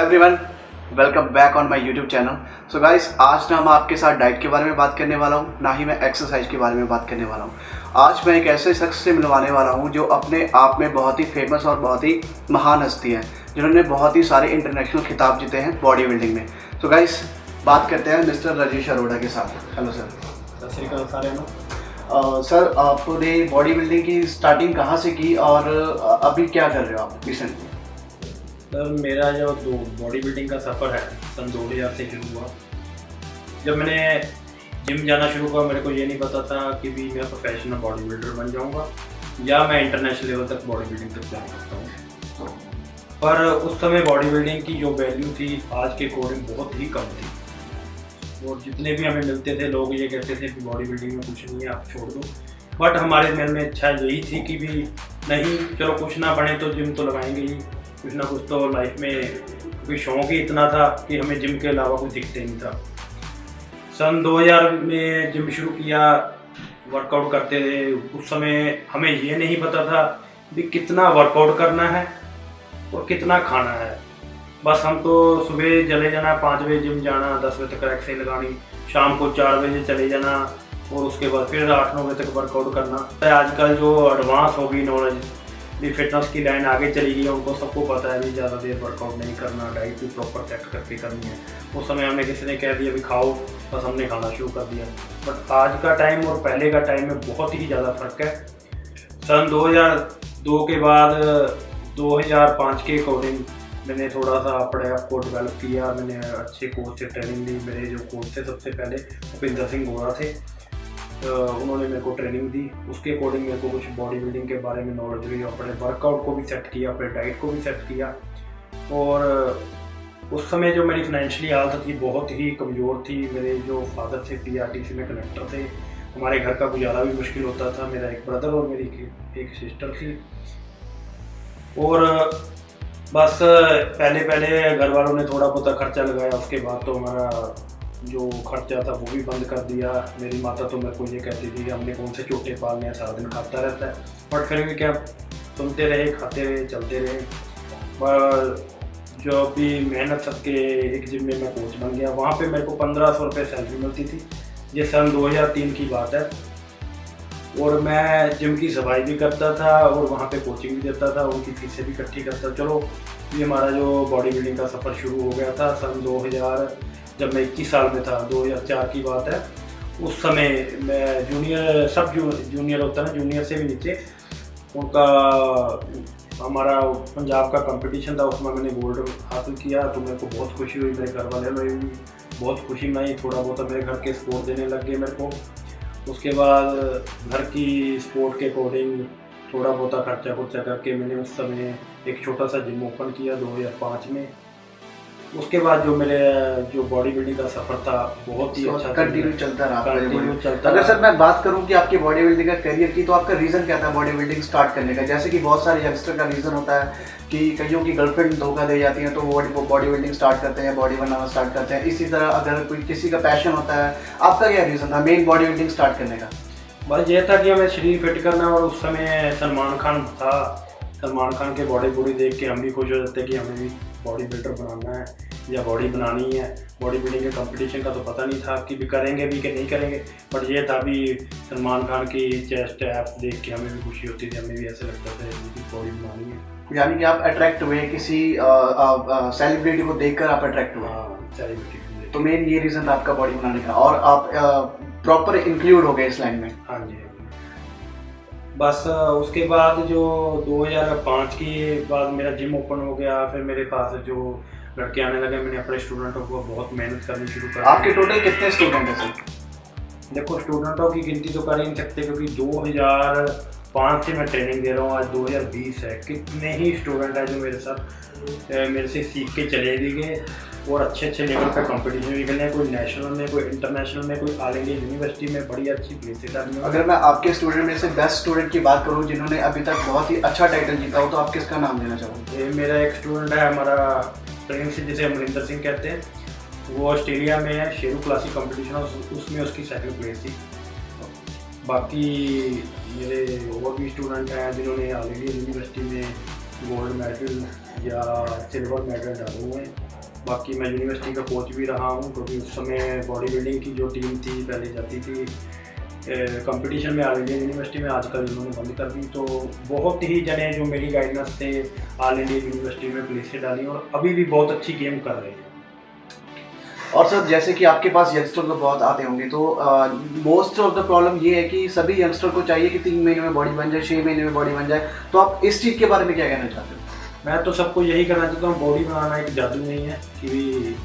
Everyone, welcome back on my YouTube channel. So guys, आज ना हम आपके साथ डाइट के बारे में बात करने वाला हूँ, ना ही मैं एक्सरसाइज के बारे में बात करने वाला हूँ। आज मैं एक ऐसे शख्स से मिलवाने वाला हूँ जो अपने आप में बहुत ही फेमस और बहुत ही महान हस्ती है, जिन्होंने बहुत ही सारे इंटरनेशनल खिताब जीते हैं बॉडी बिल्डिंग में। सो गाइस, बात करते हैं मिस्टर राजेश अरोड़ा के साथ। Hello sir. सत श्री अकाल सारे में। सर, आपने बॉडी बिल्डिंग की स्टार्टिंग कहाँ से की और अभी क्या कर रहे हो आप रिसेंटली? सर, मेरा जो बॉडी बिल्डिंग का सफ़र है सन 2000 से शुरू हुआ। जब मैंने जिम जाना शुरू किया, मेरे को ये नहीं पता था कि भी मैं प्रोफेशनल बॉडी बिल्डर बन जाऊंगा या मैं इंटरनेशनल लेवल तक बॉडी बिल्डिंग तक जा सकता हूँ। पर उस समय बॉडी बिल्डिंग की जो वैल्यू थी आज के अकॉर्डिंग बहुत ही कम थी, और जितने भी हमें मिलते थे लोग ये कहते थे कि बॉडी बिल्डिंग में कुछ नहीं है, आप छोड़ दो। बट हमारे मन में इच्छा यही थी कि भी नहीं, चलो कुछ ना बने तो जिम तो लगाएंगे ही, कुछ ना कुछ तो लाइफ में। कोई शौक ही इतना था कि हमें जिम के अलावा कुछ दिखते नहीं था। सन 2000 में जिम शुरू किया, वर्कआउट करते थे। उस समय हमें ये नहीं पता था भी कितना वर्कआउट करना है और कितना खाना है। बस हम तो सुबह चले जाना, 5 बजे जिम जाना, 10 बजे तक एक्सरसाइज लगानी, शाम को 4 बजे चले जाना और उसके बाद फिर 8-9 बजे तक वर्कआउट करना। आजकल जो एडवांस हो गई नॉलेज, भी फिटनेस की लाइन आगे चली गई है, उनको सबको पता है भी ज़्यादा देर वर्कआउट नहीं करना, डाइट भी प्रॉपर सेट करके करनी है। उस समय हमें किसी ने कह दिया भी खाओ, बस हमने खाना शुरू कर दिया। बट आज का टाइम और पहले का टाइम में बहुत ही ज़्यादा फ़र्क है। सन 2002 के बाद 2005 के अकॉर्डिंग मैंने थोड़ा सा अपने आप को डेवलप किया। मैंने अच्छे कोच से ट्रेनिंग ली। मेरे जो कोच थे सबसे पहले भूपिंदर सिंह गोरा थे, उन्होंने मेरे को ट्रेनिंग दी। उसके अकॉर्डिंग मेरे को कुछ बॉडी बिल्डिंग के बारे में नॉलेज हुई, अपने वर्कआउट को भी सेट किया, अपने डाइट को भी सेट किया। और उस समय जो मेरी फाइनेंशियली हालत थी बहुत ही कमज़ोर थी। मेरे जो फादर थे PRTC में कनेक्टर थे, हमारे घर का गुजारा भी मुश्किल होता था। मेरा एक ब्रदर और मेरी एक सिस्टर थी। और बस पहले घर वालों ने थोड़ा बहुत खर्चा लगाया, उसके बाद तो हमारा जो खर्चा था वो भी बंद कर दिया। मेरी माता तो मेरे को ये कहती थी कि हमने कौन से छोटे पालने हैं, सारा दिन खाता रहता है। बट फिर भी क्या, सुनते रहे, खाते रहे, चलते रहे। पर जो भी मेहनत सबके एक जिम में मैं कोच बन गया। वहाँ पे मेरे को 1500 रुपये सैलरी मिलती थी। ये सन 2003 की बात है। और मैं जिम की सफाई भी करता था और वहाँ पे कोचिंग भी देता था, उनकी फीसें भी इकट्ठी करता। चलो, ये हमारा जो बॉडी बिल्डिंग का सफ़र शुरू हो गया था सन 2000, जब मैं 21 साल में था, 2004 की बात है। उस समय मैं जूनियर, सब जूनियर होता है ना, जूनियर से भी नीचे, उनका हमारा पंजाब का कंपटीशन था, उसमें मैंने गोल्ड हासिल किया। तो मेरे को बहुत खुशी हुई, मेरे घर वाले में भी बहुत खुशी मनाई। थोड़ा बहुत मेरे घर के सपोर्ट देने लग गए मेरे को। उसके बाद घर की सपोर्ट के अकॉर्डिंग थोड़ा बहुत खर्चा करके मैंने उस समय एक छोटा सा जिम ओपन किया 2005 में। उसके बाद जो मेरे जो बॉडी बिल्डिंग का सफ़र था बहुत ही अच्छा कंटिन्यू चलता रहा। अगर सर मैं बात करूं कि आपकी बॉडी बिल्डिंग का करियर की, तो आपका रीज़न क्या था बॉडी बिल्डिंग स्टार्ट करने का? जैसे कि बहुत सारे यंगस्टर का रीज़न होता है कि कईयों की गर्लफ्रेंड धोखा दे जाती है तो वो बॉडी बिल्डिंग स्टार्ट करते हैं, बॉडी बनाना स्टार्ट करते हैं। इसी तरह अगर कोई किसी का पैशन होता है, आपका क्या रीज़न था मेन बॉडी बिल्डिंग स्टार्ट करने का? बस ये था कि हमें शरीर फिट करना। और उस समय सलमान खान था, सलमान खान के बॉडी देख के हम भी खुश हो जाते कि हमें भी बॉडी बिल्डर बनाना है या बॉडी बनानी है। बॉडी बिल्डिंग के कंपटीशन का तो पता नहीं था कि भी करेंगे भी कि नहीं करेंगे, बट ये था भी सलमान खान की चेस्ट एप्स देख के हमें भी खुशी होती थी, हमें भी ऐसे लगता था कि बॉडी बनानी है। यानी कि आप अट्रैक्ट हुए किसी सेलिब्रिटी को देखकर, आप अट्रैक्ट हुए? हाँ, सेलिब्रिटी। तो मेन ये रीज़न था आपका बॉडी बनाने का, और आप प्रॉपर इंक्लूड हो गए इस लाइन में? हाँ जी। बस उसके बाद जो 2005 की बाद मेरा जिम ओपन हो गया। फिर मेरे पास जो लड़के आने लगे, मैंने अपने स्टूडेंटों को बहुत मेहनत करनी शुरू कर दी। आपके टोटल कितने स्टूडेंट हैं सर? देखो, स्टूडेंटों की गिनती तो कर ही नहीं सकते क्योंकि 2005 से मैं ट्रेनिंग दे रहा हूँ, आज 2020 है। कितने ही स्टूडेंट हैं जो मेरे से सीख के चले भी गए और अच्छे लेवल का कंपटीशन भी खेले हैं। कोई नेशनल में, कोई इंटरनेशनल में, कोई ऑल इंडिया यूनिवर्सिटी में बड़ी अच्छी प्लेसेस आती हैं। अगर मैं आपके स्टूडेंट में से बेस्ट स्टूडेंट की बात करूं जिन्होंने अभी तक बहुत ही अच्छा टाइटल जीता हो, तो आप किसका नाम लेना चाहोगे? ये मेरा एक स्टूडेंट है, हमारा ट्रेनिंग से जिसे अमरिंदर सिंह कहते हैं। वो ऑस्ट्रेलिया में है, शेरू क्लासिक कंपटीशन, उसमें उसकी सेकंड प्लेस थी। बाकी मेरे और भी स्टूडेंट हैं जिन्होंने ऑल इंडिया यूनिवर्सिटी में गोल्ड मेडल या सिल्वर मेडल डाले हुए हैं। बाकी मैं यूनिवर्सिटी का कोच भी रहा हूँ, क्योंकि उस समय बॉडी बिल्डिंग की जो टीम थी पहले जाती थी कंपटीशन में ऑल इंडिया यूनिवर्सिटी में, आजकल इन्होंने बंद कर दी। तो बहुत ही जने जो मेरी गाइडेंस से ऑल इंडिया यूनिवर्सिटी में प्लेसेड डाली और अभी भी बहुत अच्छी गेम कर रहे हैं। और सर जैसे कि आपके पास यंगस्टर तो बहुत आते होंगे, तो मोस्ट ऑफ द प्रॉब्लम ये है कि सभी यंगस्टर को चाहिए कि 3 महीने में बॉडी बन जाए, 6 महीने में बॉडी बन जाए। तो आप इस चीज़ के बारे में क्या कहना चाहते हो? मैं तो सबको यही करना चाहता हूँ, बॉडी बनाना एक जादू नहीं है कि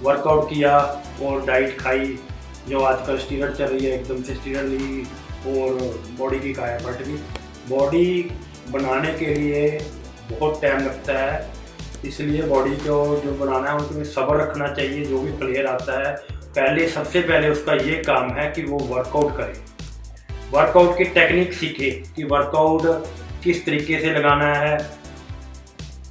वर्कआउट किया और डाइट खाई, जो आजकल स्टीरॉयड चल रही है एकदम से स्टीरॉयड ली और बॉडी की काया पलट गई। बॉडी बनाने के लिए बहुत टाइम लगता है, इसलिए बॉडी को जो बनाना है उनको सब्र रखना चाहिए। जो भी प्लेयर आता है सबसे पहले उसका ये काम है कि वो वर्कआउट करे, वर्कआउट की टेक्निक सीखे कि वर्कआउट किस तरीके से लगाना है,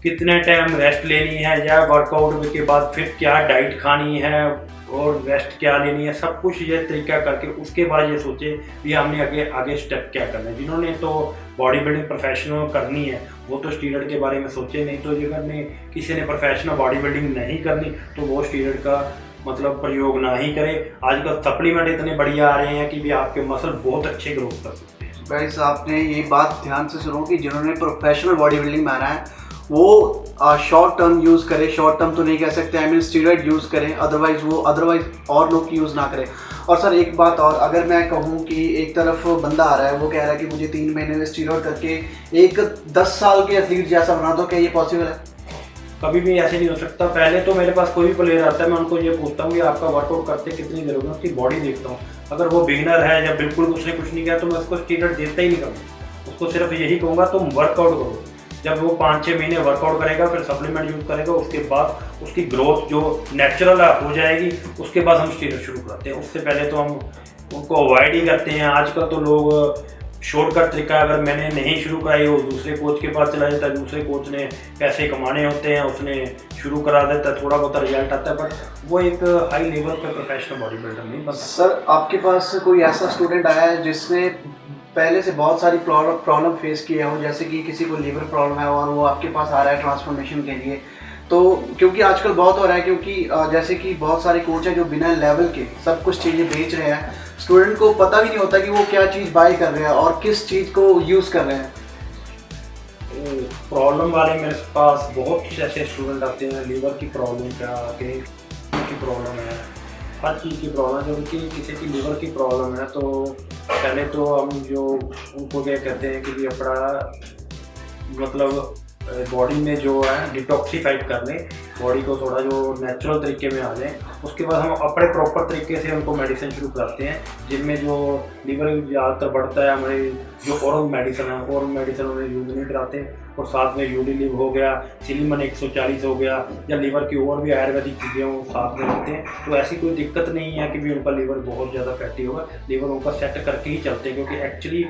कितने टाइम रेस्ट लेनी है, या वर्कआउट के बाद फिर क्या डाइट खानी है और रेस्ट क्या लेनी है, सब कुछ ये तरीका करके उसके बाद ये सोचे कि हमने आगे स्टेप क्या करना है। जिन्होंने तो बॉडी बिल्डिंग प्रोफेशनल करनी है वो तो स्टीरॉयड के बारे में सोचे नहीं। तो अगर किसी ने प्रोफेशनल बॉडी बिल्डिंग नहीं करनी तो वो स्टीरॉयड का मतलब प्रयोग ना ही करे। आजकल सप्लीमेंट इतने बढ़िया आ रहे हैं कि भी आपके मसल बहुत अच्छे ग्रोथ कर सकते हैं। गाइस आपने ये बात ध्यान से सुनो कि जिन्होंने प्रोफेशनल बॉडी बिल्डिंग में आना है वो शॉर्ट टर्म यूज़ करें, शॉर्ट टर्म तो नहीं कह सकते, आई मीन स्टीरॉयड यूज़ करें, अदरवाइज और लोग यूज़ ना करें। और सर एक बात और, अगर मैं कहूँ कि एक तरफ बंदा आ रहा है वो कह रहा है कि मुझे 3 महीने में स्टीरॉयड करके एक 10 साल के एथलीट जैसा बना दो, क्या ये पॉसिबल है? कभी भी ऐसे नहीं हो सकता। पहले तो मेरे पास कोई भी प्लेयर आता है मैं उनको ये पूछता हूँ कि आपका वर्कआउट करते कितनी देर होगी, उसकी बॉडी देखता हूँ। अगर वो बिगिनर है या बिल्कुल उसने कुछ नहीं किया तो मैं उसको स्टीरॉयड देता ही नहीं करूँगा, उसको सिर्फ यही कहूँगा तुम वर्कआउट करो। जब वो 5-6 महीने वर्कआउट करेगा फिर सप्लीमेंट यूज़ करेगा, उसके बाद उसकी ग्रोथ जो नेचुरल हो जाएगी, उसके बाद हम स्टीरॉयड शुरू करते हैं। उससे पहले तो हम उनको अवॉइड ही करते हैं। आजकल तो लोग शॉर्टकट तरीका, अगर मैंने नहीं शुरू कराई वो दूसरे कोच के पास चला जाता है, दूसरे कोच ने पैसे कमाने होते हैं उसने शुरू करा देता है, थोड़ा बहुत रिजल्ट आता है, बट वो एक हाई लेवल का प्रोफेशनल बॉडी बिल्डर नहीं बनता। सर आपके पास कोई ऐसा स्टूडेंट आया है जिसने पहले से बहुत सारी प्रॉब्लम फेस किया हो, जैसे कि किसी को लीवर प्रॉब्लम है और वो आपके पास आ रहा है ट्रांसफॉर्मेशन के लिए? तो क्योंकि आजकल बहुत हो रहा है, क्योंकि जैसे कि बहुत सारे कोच हैं जो बिना लेवल के सब कुछ चीज़ें बेच रहे हैं, स्टूडेंट को पता भी नहीं होता कि वो क्या चीज़ बाय कर रहे हैं और किस चीज़ को यूज़ कर रहे हैं। प्रॉब्लम वाले मेरे पास बहुत ऐसे स्टूडेंट आते हैं, लीवर की प्रॉब्लम क्या की प्रॉब्लम है, हर चीज़ की प्रॉब्लम है। उनकी किसी की लीवर की प्रॉब्लम है तो पहले तो हम जो उनको क्या कहते हैं कि अपना मतलब बॉडी में जो है डिटॉक्सीफाइड कर लें, बॉडी को थोड़ा जो नेचुरल तरीके में आ जाए। उसके बाद हम अपने प्रॉपर तरीके से उनको मेडिसिन शुरू करते हैं, जिनमें जो लीवर ज़्यादातर बढ़ता है हमारे जो ओरल मेडिसिन है, ओरल मेडिसिन उन्हें यूज़ नहीं कराते। और साथ में यूडिलिव हो गया, सिलीमन 140 हो गया, या लीवर की और भी आयुर्वेदिक चीज़ें वो साथ में रखते हैं। तो ऐसी कोई दिक्कत नहीं है कि भी उनका लीवर बहुत ज़्यादा फैटी होगा, लीवर उनका सेट करके ही चलते हैं, क्योंकि एक्चुअली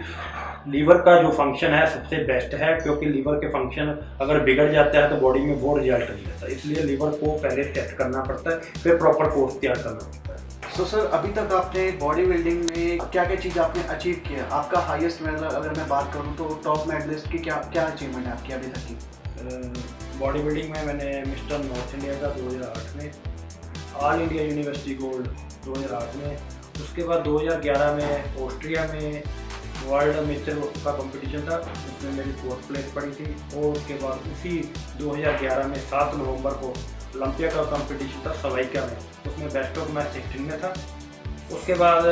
लीवर का जो फंक्शन है सबसे बेस्ट है, क्योंकि लीवर के फंक्शन अगर बिगड़ जाता है तो बॉडी में वो रिजल्ट नहीं आता। इसलिए लीवर को पहले सेट करना पड़ता है, फिर प्रॉपर कोर्स तैयार करना पड़ता है। तो सर अभी तक आपने बॉडी बिल्डिंग में क्या क्या चीज़ आपने अचीव किया? आपका हाईएस्ट मेडल अगर मैं बात करूं तो टॉप मेडलिस्ट की क्या क्या अचीवमेंट है आपकी अभी तक की? बॉडी बिल्डिंग में मैंने मिस्टर नॉर्थ इंडिया का 2008 में, ऑल इंडिया यूनिवर्सिटी गोल्ड 2008 में, उसके बाद 2011 में ऑस्ट्रिया में वर्ल्ड मेचर का कंपटीशन था, उसमें मेरी 4th प्लेस पड़ी थी। और उसके बाद उसी 2011 में 7 नवंबर को ओलंपिया का कंपटीशन था सवाईका में, उसमें बेस्ट ऑफ मैच 16 में था। उसके बाद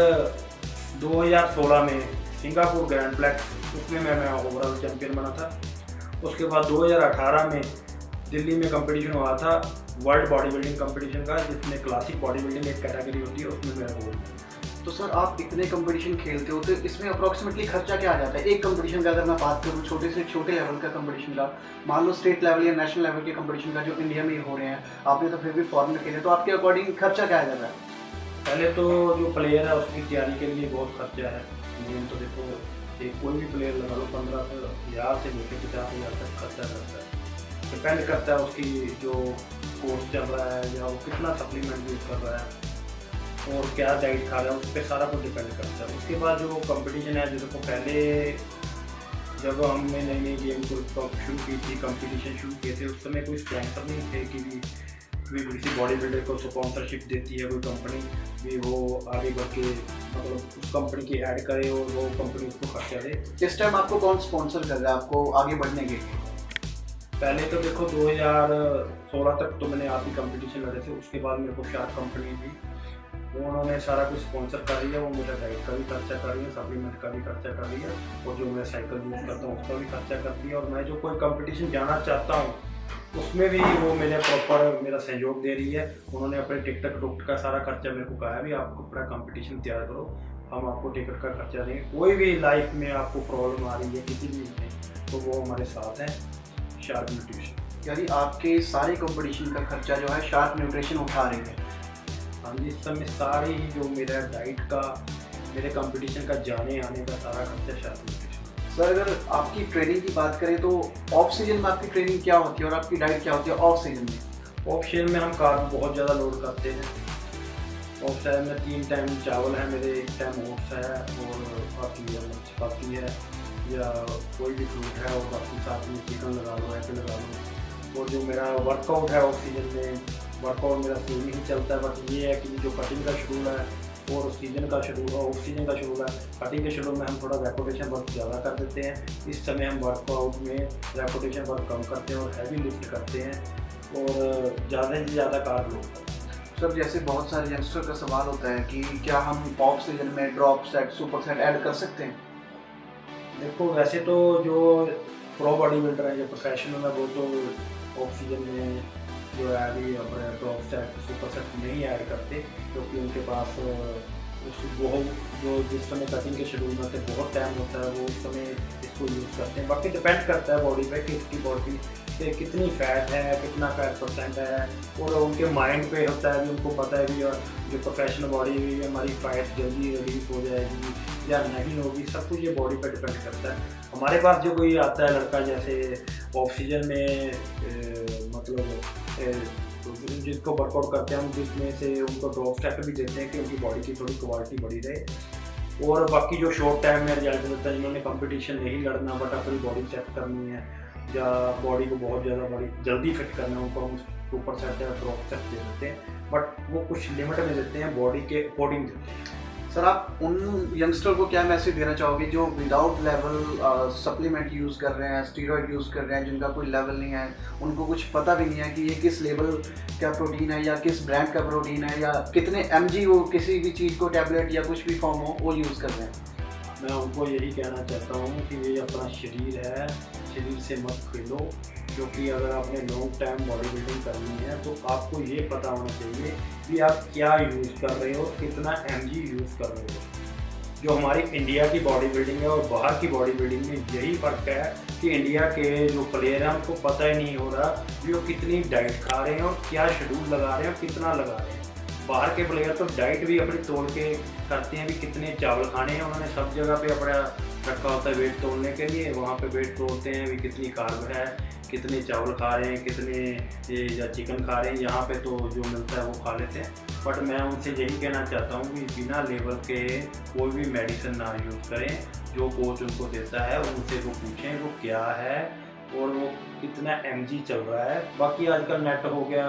2016 में सिंगापुर ग्रैंड प्लेक्स, उसमें मैं ओवरऑल चैंपियन बना था। उसके बाद 2018 में दिल्ली में कंपटीशन हुआ था वर्ल्ड बॉडी बिल्डिंग कंपटीशन का, जिसमें क्लासिक बॉडी बिल्डिंग एक कैटेगरी होती है, उसमें मेरा गोल्ड। तो सर आप इतने कंपटीशन खेलते हो तो इसमें अप्रॉक्सीमेटली खर्चा क्या आ जाता है एक कंपटीशन का? अगर मैं बात करूँ छोटे से छोटे लेवल का कंपटीशन का, मान लो स्टेट लेवल या नेशनल लेवल के कंपटीशन का जो इंडिया में हो रहे हैं, आपने तो फिर भी फॉरेन खेले, तो आपके अकॉर्डिंग खर्चा क्या आ जाता है? पहले तो जो प्लेयर है उसकी तैयारी के लिए बहुत खर्चा है। मेन तो देखो एक कोई भी प्लेयर लगा लो 15,000 से लेकर 50,000 तक खर्चा करता है। डिपेंड करता है उसकी जो कोर्स चल रहा है या वो कितना सप्लीमेंट यूज़ कर रहा है और क्या डाइट खा रहा है, उस पर सारा कुछ डिपेंड करता है। उसके बाद जो कंपटीशन है, जिसको पहले जब हमने नई नई गेम को शुरू की थी, कंपटीशन शुरू किए थे, उस समय कोई स्पॉन्सर नहीं थे कि भी किसी बॉडी बिल्डर को स्पॉन्सरशिप देती है कोई कंपनी, भी वो आगे बढ़ के मतलब उस कंपनी की ऐड करे और वो कंपनी उसको खर्चा दे। इस टाइम आपको कौन स्पॉन्सर कर रहा है आपको आगे बढ़ने के लिए? पहले तो देखो 2016 तक तो मैंने आप ही कंपटीशन लड़े थे, उसके बाद मेरे को शार्क कंपनी थी, उन्होंने सारा कुछ स्पॉन्सर कर लिया, वो मेरा डाइट का भी खर्चा कर लिया, सप्लीमेंट का भी खर्चा कर लिया, और जो मैं साइकिल यूज़ करता हूँ उसका भी खर्चा कर दिया। और मैं जो कोई कंपटीशन जाना चाहता हूँ उसमें भी वो मेरे प्रॉपर मेरा सहयोग दे रही है। उन्होंने अपने टिकट टुकट का सारा खर्चा मेरे को कहा है भी आप अपना कंपटीशन तैयार करो, हम आपको टिकट का खर्चा देंगे, कोई भी लाइफ में आपको प्रॉब्लम आ रही है किसी भी में, तो वो हमारे साथ हैं शार्क न्यूट्रिशन। यानी आपके सारे कंपटीशन का खर्चा जो है शार्क न्यूट्रिशन उठा रही है? हाँ जी, इस समय सारी जो मेरा डाइट का, मेरे कंपटीशन का जाने आने का सारा खर्चा शार्क न्यूट्रिशन। सर अगर आपकी ट्रेनिंग की बात करें तो ऑफ सीजन में आपकी ट्रेनिंग क्या होती है और आपकी डाइट क्या होती है ऑफ सीजन में? ऑफ सीजन में हम कार्ब बहुत ज़्यादा लोड करते हैं। ऑफ सीजन में 3 टाइम चावल है मेरे, 1 टाइम ओट्स है, और बाकी चपाती है या कोई भी फ्रूट है, और बाकी साथ में चिकन लगा लो, एग लगा लो। और जो मेरा वर्कआउट है ऑफ सीजन में, वर्कआउट मेरा शुरू ही चलता है, बट ये है कि जो कटिंग का शेड्यूल है और सीजन का शेड्यूल है, ऑफ सीजन का शेड्यूल है। कटिंग के शेड्यूल में हम थोड़ा रेपिटेशन वर्क ज़्यादा कर देते हैं, इस समय हम वर्कआउट में रेपिटेशन वर्क कम करते हैं और हैवी लिफ्ट करते हैं और ज़्यादा से ज़्यादा कार्ब लोड करते हैं। सर जैसे बहुत सारे यंगस्टर का सवाल होता है कि क्या हम ऑफ सीजन में drop set, super set add कर सकते हैं? देखो वैसे तो जो प्रो बॉडी बिल्डर है, जो प्रोफेशनल है, वो तो ऑफ सीजन में जो है अभी अपने ड्रॉप सेट, सुपर सेट नहीं ऐड करते, क्योंकि उनके पास वो जो जिस समय कटिंग के शेड्यूल में से बहुत टाइम होता है वो उस समय इसको यूज़ करते हैं। बाकी डिपेंड करता है बॉडी पे कि इसकी बॉडी पे कितनी फैट है, कितना फैट परसेंट है, और उनके माइंड पे होता है भी, उनको पता है भी और जो प्रोफेशनल बॉडी है हमारी फैट जल्दी रिलीज हो जाएगी या नहीं होगी, सब कुछ ये बॉडी पे डिपेंड करता है। हमारे पास जो कोई आता है लड़का जैसे ऑफ सीजन में मतलब जिसको वर्कआउट करते हैं हम, जिसमें से उनको ड्रॉप सेट भी देते हैं कि उनकी बॉडी की थोड़ी क्वालिटी बढ़ी रहे। और बाकी जो शॉर्ट टाइम में रिजल्ट मिलता है, जिन्होंने कंपटीशन नहीं लड़ना बट अपनी बॉडी सेट करनी है या बॉडी को बहुत ज़्यादा बड़ी जल्दी फिट करना है, उनको हम सुपर सेट या ड्रॉप सेट दे देते हैं, बट वो कुछ लिमिट में देते हैं, बॉडी के अकॉर्डिंग देते हैं। सर आप उन यंगस्टर को क्या मैसेज देना चाहोगे जो विदाउट लेवल सप्लीमेंट यूज़ कर रहे हैं, स्टीरॉयड यूज़ कर रहे हैं, जिनका कोई लेवल नहीं है, उनको कुछ पता भी नहीं है कि ये किस लेवल का प्रोटीन है या किस ब्रांड का प्रोटीन है या कितने mg वो किसी भी चीज़ को टैबलेट या कुछ भी फॉर्म हो वो यूज़ कर रहे हैं? मैं उनको यही कहना चाहता हूँ कि ये अपना शरीर है, शरीर से मत खेलो, क्योंकि अगर आपने लॉन्ग टाइम बॉडी बिल्डिंग करनी है तो आपको ये पता होना चाहिए कि आप क्या यूज़ कर रहे हो, कितना mg यूज़ कर रहे हो। जो हमारी इंडिया की बॉडी बिल्डिंग है और बाहर की बॉडी बिल्डिंग में यही फ़र्क है कि इंडिया के जो प्लेयर हैं उनको पता ही नहीं हो रहा कि वो कितनी डाइट खा रहे हैं और क्या शेड्यूल लगा रहे हैं और कितना लगा रहे हैं। बाहर के प्लेयर तो डाइट भी अपनी तोड़ के करते हैं भी कितने चावल खाने हैं, उन्होंने सब जगह पे अपना रखा होता है वेट तोड़ने के लिए, वहाँ पे वेट तोड़ते हैं भी कितनी कार्ब है, कितने चावल खा रहे हैं, कितने या चिकन खा रहे हैं, यहाँ पे तो जो मिलता है वो खा लेते हैं। बट मैं उनसे यही कहना चाहता हूँ कि बिना लेवल के कोई भी मेडिसिन ना यूज़ करें, जो कोच उनको देता है उनसे वो पूछें वो क्या है और वो कितना mg चल रहा है। बाकी आजकल नेट हो गया,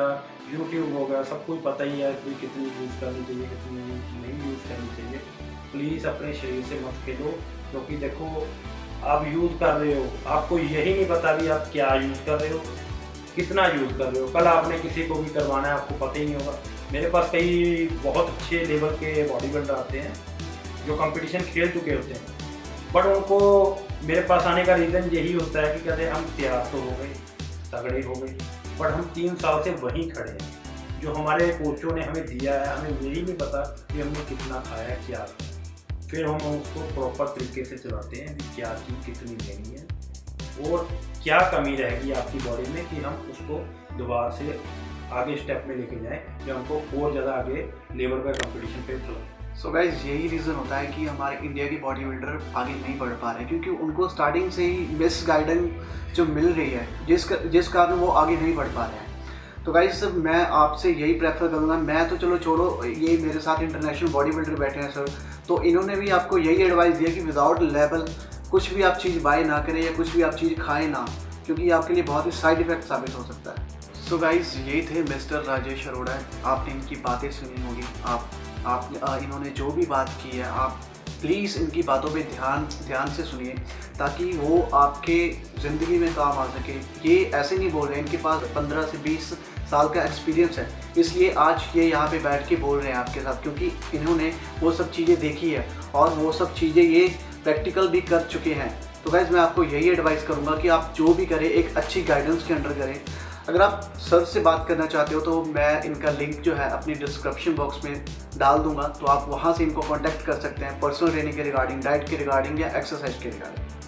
यूट्यूब हो गया, सब कुछ पता ही है कि कितनी यूज़ करनी चाहिए, कितनी नहीं यूज़ करनी चाहिए। प्लीज़ अपने शरीर से मत खेलो, क्योंकि देखो आप यूज़ कर रहे हो, आपको यही नहीं पता भी आप क्या यूज़ कर रहे हो, कितना यूज़ कर रहे हो। कल आपने किसी को भी करवाना है आपको पता ही नहीं होगा। मेरे पास कई बहुत अच्छे लेवल के बॉडी बिल्डर आते हैं जो कंपटीशन खेल चुके होते हैं, बट उनको मेरे पास आने का रीज़न यही होता है कि कहते हैं हम तैयार तो हो गए, तगड़े हो गए, बट हम 3 साल से वहीं खड़े हैं। जो हमारे कोचों ने हमें दिया है, हमें यही नहीं पता कि हमने कितना खाया है, क्या खाया। फिर हम उसको प्रॉपर तरीके से चलाते हैं कि क्या चीज़ कितनी लेनी है और क्या कमी रहेगी आपकी बॉडी में कि हम उसको दोबारा से आगे स्टेप में लेके जाएं या हमको और ज़्यादा आगे लेवल पर कंपटीशन पे चलाएं। सो गाइज यही रीज़न होता है कि हमारे इंडिया की बॉडी बिल्डर आगे नहीं बढ़ पा रहे, क्योंकि उनको स्टार्टिंग से ही मिस गाइडेंस जो मिल रही है जिस कारण वो आगे नहीं बढ़ पा रहे हैं। तो गाइज मैं आपसे यही प्रेफर करूँगा, मैं तो चलो छोड़ो, ये मेरे साथ इंटरनेशनल बॉडी बिल्डर बैठे हैं सर, तो इन्होंने भी आपको यही एडवाइस दिया कि विदाउट लेवल कुछ भी आप चीज़ बाय ना करें या कुछ भी आप चीज़ खाएं ना, क्योंकि आपके लिए बहुत ही साइड इफ़ेक्ट साबित हो सकता है। सो गाइस, ये थे मिस्टर राजेश अरोड़ा। आपने इनकी बातें सुनी होगी, इन्होंने जो भी बात की है, आप प्लीज़ इनकी बातों पे ध्यान से सुनिए ताकि वो आपके ज़िंदगी में काम आ सके। ये ऐसे नहीं बोल रहे, इनके पास 15 से 20 साल का एक्सपीरियंस है, इसलिए आज ये यहाँ पे बैठ के बोल रहे हैं आपके साथ, क्योंकि इन्होंने वो सब चीज़ें देखी है और वो सब चीज़ें ये प्रैक्टिकल भी कर चुके हैं। तो गाइज़, मैं आपको यही एडवाइस करूँगा कि आप जो भी करें एक अच्छी गाइडेंस के अंडर करें। अगर आप सर से बात करना चाहते हो तो मैं इनका लिंक जो है अपनी डिस्क्रिप्शन बॉक्स में डाल दूंगा, तो आप वहाँ से इनको कांटेक्ट कर सकते हैं पर्सनल ट्रेनिंग के रिगार्डिंग, डाइट के रिगार्डिंग या एक्सरसाइज के रिगार्डिंग।